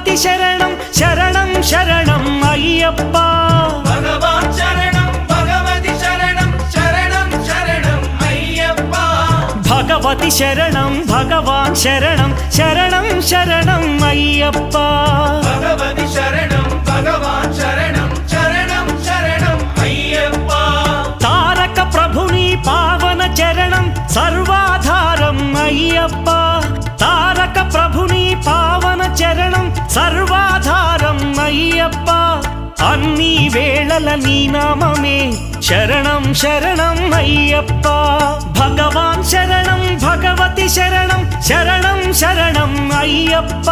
భగవతి శరణం శరణం శరణం అయ్యప్ప భగవాన్ శరణం భగవతి శరణం శరణం శరణం అయ్యప్ప భగవతి శరణం భగవాన్ శరణం శరణం శరణం అయ్యప్ప భగవతి శరణం భగవాన్ శరణం శరణం శరణం అయ్యప్ప తారక ప్రభుని పావన చరణం సర్వాధారం అయ్యప్ప తారక ప్రభుని పావన చరణం సర్వాధారం అయ్యప్ప అన్ని వేళల నీ నామమే శరణం శరణం అయ్యప్ప భగవాన్ శరణం భగవతి శరణం శరణం శరణం అయ్యప్ప